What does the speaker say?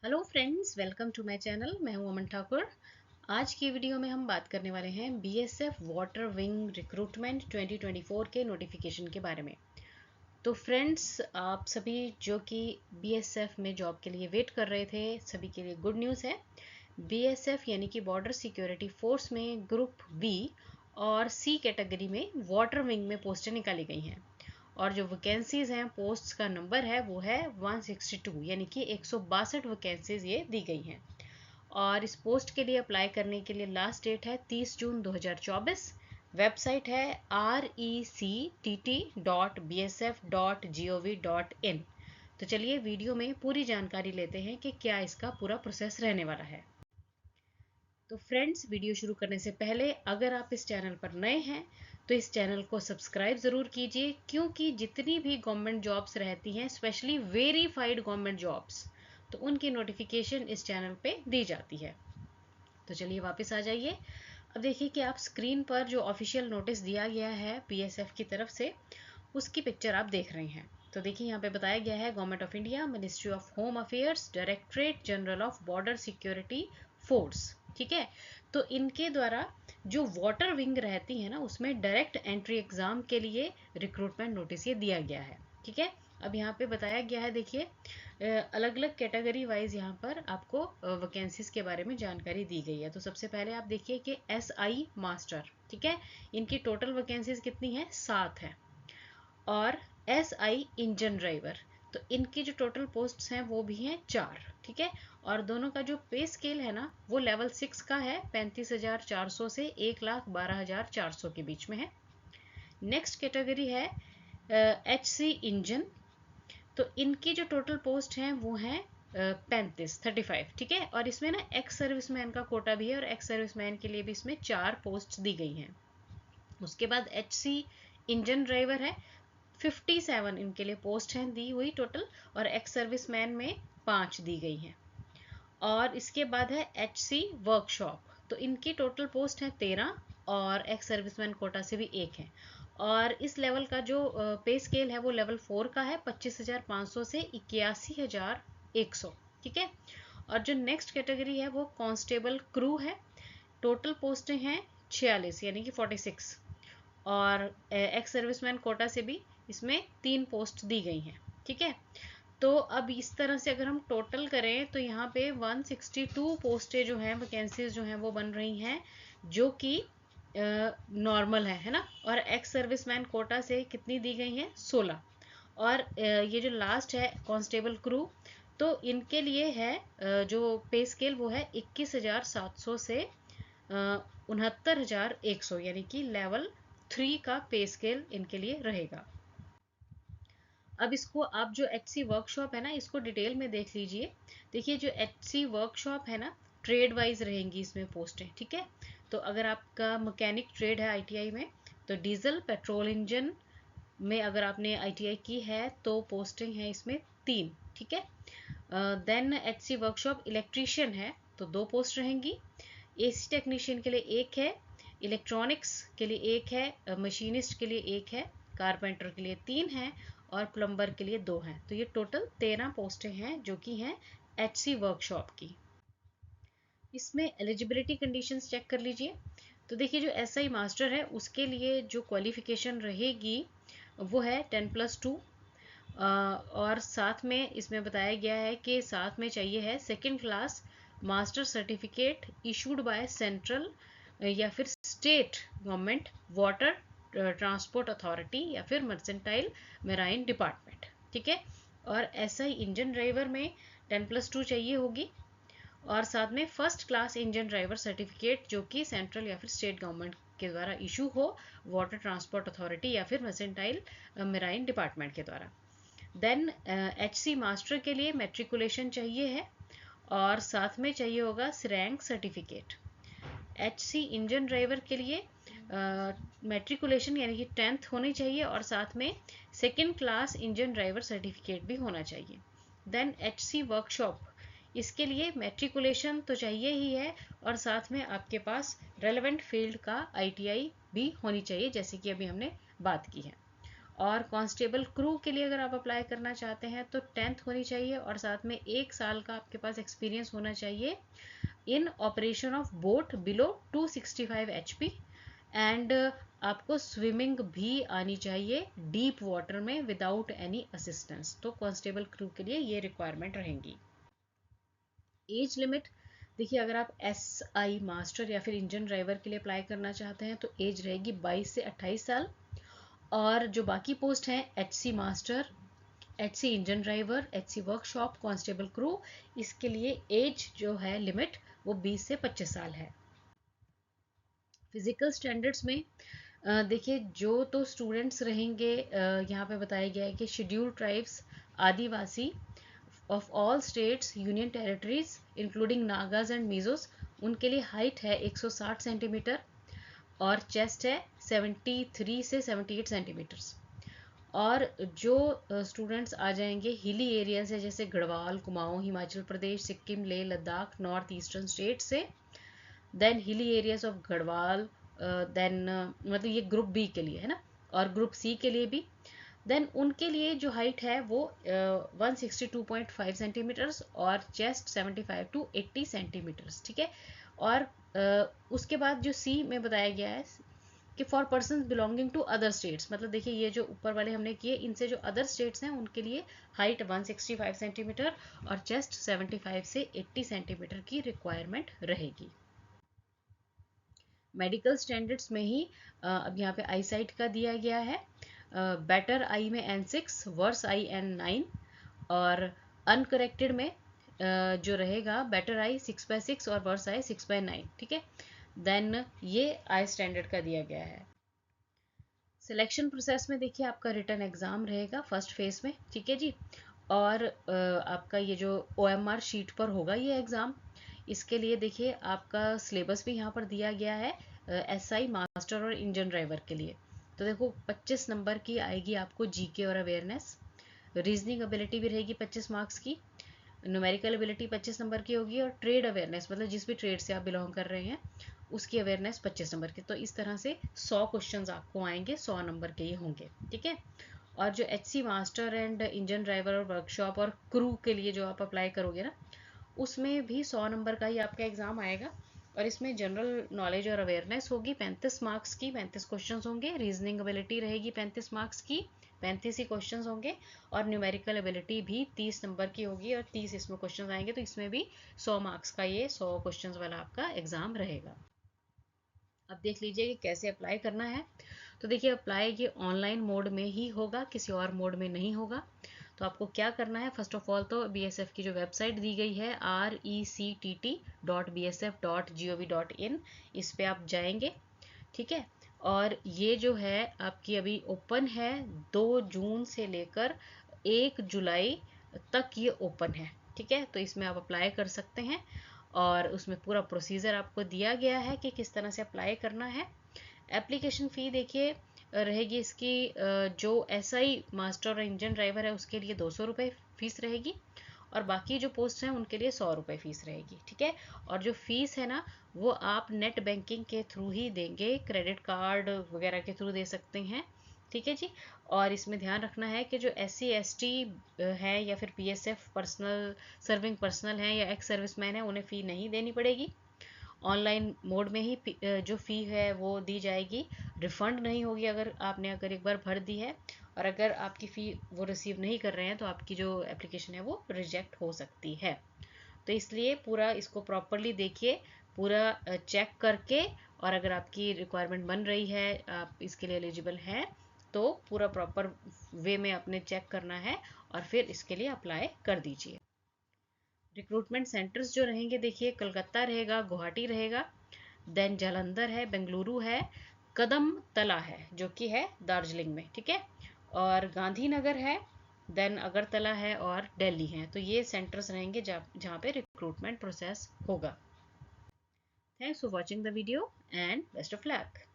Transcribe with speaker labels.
Speaker 1: Hello friends, welcome to my channel. मैं हूं अमन ठाकुर। आज की वीडियो में हम बात करने वाले हैं बीएसएफ वाटर विंग रिक्रूटमेंट 2024 के नोटिफिकेशन के बारे में। तो फ्रेंड्स, आप सभी जो कि बीएसएफ में जॉब के लिए वेट कर रहे थे, सभी के लिए गुड न्यूज़ है। बीएसएफ यानी कि बॉर्डर सिक्योरिटी फोर्स में ग्रुप बी और सी कैटेगरी में वाटर विंग में पोस्टें निकाली गई हैं और जो वैकेंसीज हैं, पोस्ट्स का नंबर है वो है 162, यानी कि 162 वैकेंसीज ये दी गई हैं। और इस पोस्ट के लिए अप्लाई करने के लिए लास्ट डेट है 30 जून 2024। वेबसाइट है rectt.bsf.gov.in। तो चलिए वीडियो में पूरी जानकारी लेते हैं कि क्या इसका पूरा प्रोसेस रहने वाला है। तो फ्रेंड्स, वीडियो शुरू करने से पहले अगर आप इस चैनल पर नए हैं तो इस चैनल को सब्सक्राइब ज़रूर कीजिए, क्योंकि जितनी भी गवर्नमेंट जॉब्स रहती हैं, स्पेशली वेरीफाइड गवर्नमेंट जॉब्स, तो उनकी नोटिफिकेशन इस चैनल पे दी जाती है। तो चलिए वापस आ जाइए। अब देखिए कि आप स्क्रीन पर जो ऑफिशियल नोटिस दिया गया है बीएसएफ की तरफ से, उसकी पिक्चर आप देख रहे हैं। तो देखिए यहाँ पे बताया गया है government of India, ministry of home affairs, directorate general of border security force. ठीक है, तो इनके द्वारा जो वाटर विंग रहती है ना, उसमें डायरेक्ट एंट्री एग्जाम के लिए रिक्रूटमेंट नोटिस ये दिया गया है। ठीक है, अब यहाँ पे बताया गया है, देखिए अलग अलग कैटेगरी वाइज यहाँ पर आपको वैकेंसीज के बारे में जानकारी दी गई है। तो सबसे पहले आप देखिए कि एसआई मास्टर, ठीक है, इनकी टोटल वैकेंसीज कितनी है? 7 है। और एसआई इंजन ड्राइवर, तो इनकी जो टोटल पोस्ट्स हैं वो भी हैं 4। ठीक है, और दोनों का जो पे स्केल है ना, वो लेवल 6 का है, 35,400 से 1,12,400 के बीच में है। नेक्स्ट कैटेगरी है एचसी इंजन, तो इनकी जो टोटल पोस्ट हैं वो हैं 35। ठीक है, और इसमें ना एक्स सर्विसमैन का कोटा भी है, और एक्स सर्विसमैन के लिए भी इसमें 4 पोस्ट दी गई हैं। उसके बाद एचसी इंजन ड्राइवर है, 57 इनके लिए पोस्ट हैं दी हुई टोटल, और एक्स सर्विसमैन में 5 दी गई हैं। और इसके बाद है एचसी वर्कशॉप, तो इनकी टोटल पोस्ट है 13, और एक्स सर्विसमैन कोटा से भी 1 है। और इस लेवल का जो पे स्केल है वो लेवल 4 का है, 25,500 से 81,100। ठीक है, और जो नेक्स्ट कैटेगरी है वो कांस्टेबल क्रू है, टोटल पोस्टें हैं 46 यानी कि 46, और एक्स सर्विसमैन कोटा से भी इसमें 3 पोस्ट दी गई हैं। ठीक है, तो अब इस तरह से अगर हम टोटल करें तो यहाँ पे 162 पोस्टें जो हैं, वैकेंसीज जो हैं वो बन रही हैं, जो कि नॉर्मल है ना। और एक्स सर्विसमैन कोटा से कितनी दी गई हैं? 16। और ये जो लास्ट है कांस्टेबल क्रू, तो इनके लिए है जो पे स्केल वो है 21,700 से 69,100, यानी कि लेवल 3 का पे स्केल इनके लिए रहेगा। अब इसको आप जो एचसी वर्कशॉप है ना, इसको डिटेल में देख लीजिए। देखिए जो एचसी वर्कशॉप है ना, ट्रेड वाइज रहेंगी इसमें पोस्टें। ठीक है, तो अगर आपका मैकेनिक ट्रेड है आईटीआई में, तो डीजल पेट्रोल इंजन में अगर आपने आईटीआई की है तो पोस्टिंग है इसमें 3। ठीक है, देन एचसी वर्कशॉप इलेक्ट्रीशियन है तो 2 पोस्ट रहेंगी, एसी टेक्नीशियन के लिए 1 है, इलेक्ट्रॉनिक्स के लिए 1 है, मशीनिस्ट के लिए 1 है, कारपेंटर के लिए 3 है, और प्लम्बर के लिए 2 हैं। तो ये टोटल 13 पोस्टें हैं जो कि हैं एचसी वर्कशॉप की। इसमें एलिजिबिलिटी कंडीशंस चेक कर लीजिए। तो देखिए जो एसआई मास्टर है उसके लिए जो क्वालिफिकेशन रहेगी वो है 10+2, और साथ में इसमें बताया गया है कि साथ में चाहिए है second class master certificate issued by central या फिर state government water transport authority या फिर मर्सेंटाइल मेराइन डिपार्टमेंट। ठीक है, और एसआई इंजन ड्राइवर में 10+2 चाहिए होगी, और साथ में first class engine driver certificate जो कि सेंट्रल या फिर स्टेट गवर्नमेंट के द्वारा इशू हो, वाटर ट्रांसपोर्ट अथॉरिटी या फिर मर्सेंटाइल मेराइन डिपार्टमेंट के द्वारा। देन एचसी मास्टर के लिए मेट्रिकुलेशन चाहिए है, और साथ में चाहिए होगा rank certificate. HC engine driver के लिए मेट्रिकुलेशन यानी कि 10th होनी चाहिए, और साथ में second class engine driver certificate भी होना चाहिए। देन एचसी वर्कशॉप, इसके लिए मेट्रिकुलेशन तो चाहिए ही है, और साथ में आपके पास रेलेवेंट फील्ड का आईटीआई भी होनी चाहिए, जैसे कि अभी हमने बात की है। और कांस्टेबल क्रू के लिए अगर आप अप्लाई करना चाहते हैं तो 10th होनी चाहिए और साथ में 1 साल का आपके पास एक्सपीरियंस होना चाहिए इन operation of boat below 265 HP and आपको स्विमिंग भी आनी चाहिए डीप वाटर में विदाउट एनी असिस्टेंस। तो कांस्टेबल क्रू के लिए ये रिक्वायरमेंट रहेंगी। एज लिमिट देखिए, अगर आप SI मास्टर या फिर इंजन ड्राइवर के लिए अप्लाई करना चाहते हैं तो एज रहेगी 22 से 28 साल। और जो बाकी पोस्ट हैं HC master, HC engine driver, HC workshop, constable crew, इसके लिए एज जो है लिमिट वो 20 से 25 साल है। फिजिकल स्टैंडर्ड्स में देखिए, जो तो स्टूडेंट्स रहेंगे यहाँ पे बताया गया है कि शेड्यूल्ड ट्राइब्स, आदिवासी of all states union territories including Nagas and Mizos, उनके लिए हाइट है 160 सेंटीमीटर और चेस्ट है 73 से 78 सेंटीमीटर्स। और जो स्टूडेंट्स आ जाएंगे हिली एरिया से जैसे Garhwal, Kumaon, Himachal Pradesh, Sikkim, Leh Ladakh, north eastern state से, then hilly areas of Garhwal, then मतलब ये ग्रुप बी के लिए है ना, और ग्रुप सी के लिए भी, देन उनके लिए जो हाइट है वो 162.5 सेंटीमीटर्स और चेस्ट 75 to 80 सेंटीमीटर्स, ठीक है। और उसके बाद जो सी में बताया गया है कि for person belonging to other states, मतलब देखिए ये जो ऊपर वाले हमने किए, इनसे जो अदर स्टेट्स हैं उनके लिए हाइट 165 सेंटीमीटर और चेस्ट 75 से 80 सेंटीमीटर की रिक्वायरमेंट रहेगी। मेडिकल स्टैंडर्ड्स में ही अब यहाँ पे आई साइट का दिया गया है। बेटर आई में N6, वर्स आई N9 और अनकरेक्टेड में जो रहेगा बेटर आई 6/6 और वर्स आई 6/9, ठीक है। देन ये आई स्टैंडर्ड का दिया गया है। सिलेक्शन प्रोसेस में देखिए, आपका रिटन एग्जाम रहेगा फर्स्ट फेज में, ठीक है जी। और आपका ये जो OMR शीट पर होगा ये एग्ज़ाम, इसके लिए देखिए आपका सिलेबस भी यहाँ पर दिया गया है SI मास्टर और इंजन ड्राइवर के लिए। तो देखो 25 नंबर की आएगी आपको GK और अवेयरनेस, रीजनिंग एबिलिटी भी रहेगी 25 मार्क्स की, न्यूमेरिकल एबिलिटी 25 नंबर की होगी और ट्रेड अवेयरनेस मतलब जिस भी ट्रेड से आप बिलोंग कर रहे हैं उसकी अवेयरनेस 25 नंबर की। तो इस तरह से 100 क्वेश्चंस आपको आएंगे, 100 नंबर के ये होंगे, ठीक है। और जो HC master and engine driver और वर्कशॉप और क्रू के लिए जो आप अप्लाई करोगे ना, उसमें भी 100 नंबर का ही आपका एग्जाम आएगा और इसमें जनरल नॉलेज और अवेयरनेस होगी 35 मार्क्स की, 35 क्वेश्चंस होंगे। रीजनिंग एबिलिटी रहेगी 35 मार्क्स की, 35 ही क्वेश्चंस होंगे। और न्यूमेरिकल एबिलिटी भी 30 नंबर की होगी और 30 इसमें क्वेश्चंस आएंगे। तो इसमें भी 100 मार्क्स का ये 100 क्वेश्चंस वाला आपका एग्जाम रहेगा। अब देख लीजिए कि कैसे अप्लाई करना है। तो देखिए, अप्लाई ये ऑनलाइन मोड में ही होगा, किसी और मोड में नहीं होगा। तो आपको क्या करना है, फर्स्ट ऑफ ऑल तो BSF की जो वेबसाइट दी गई है rectt.bsf.gov.in, इस पे आप जाएंगे, ठीक है। और ये जो है आपकी अभी ओपन है 2 जून से लेकर 1 जुलाई तक ये ओपन है, ठीक है। तो इसमें आप अप्लाई कर सकते हैं और उसमें पूरा प्रोसीजर आपको दिया गया है कि किस तरह से अप्लाई करना है। एप्लीकेशन फ़ी देखिए रहेगी इसकी, जो SI मास्टर और इंजन ड्राइवर है उसके लिए 200 रुपये फ़ीस रहेगी और बाकी जो पोस्ट हैं उनके लिए 100 रुपये फ़ीस रहेगी, ठीक है। और जो फ़ीस है ना वो आप नेट बैंकिंग के थ्रू ही देंगे, क्रेडिट कार्ड वगैरह के थ्रू दे सकते हैं, ठीक है जी। और इसमें ध्यान रखना है कि जो SC ST है या फिर PSF पर्सनल सर्विंग पर्सनल हैं या एक्स सर्विसमैन है, उन्हें फ़ी नहीं देनी पड़ेगी। ऑनलाइन मोड में ही जो फ़ी है वो दी जाएगी, रिफ़ंड नहीं होगी अगर एक बार भर दी है। और अगर आपकी फ़ी वो रिसीव नहीं कर रहे हैं तो आपकी जो एप्लीकेशन है वो रिजेक्ट हो सकती है। तो इसलिए पूरा इसको प्रॉपरली देखिए, पूरा चेक करके, और अगर आपकी रिक्वायरमेंट बन रही है, आप इसके लिए एलिजिबल हैं, तो पूरा प्रॉपर वे में अपने चेक करना है और फिर इसके लिए अप्लाई कर दीजिए। रिक्रूटमेंट सेंटर्स जो रहेंगे देखिए, कलकत्ता रहेगा, गुवाहाटी रहेगा, देन जालंधर है, बेंगलुरु है, कदम तला है जो कि है दार्जिलिंग में, ठीक है, और गांधीनगर है, देन अगरतला है और दिल्ली है। तो ये सेंटर्स रहेंगे जहाँ पे रिक्रूटमेंट प्रोसेस होगा। Thanks for watching the video and best of luck.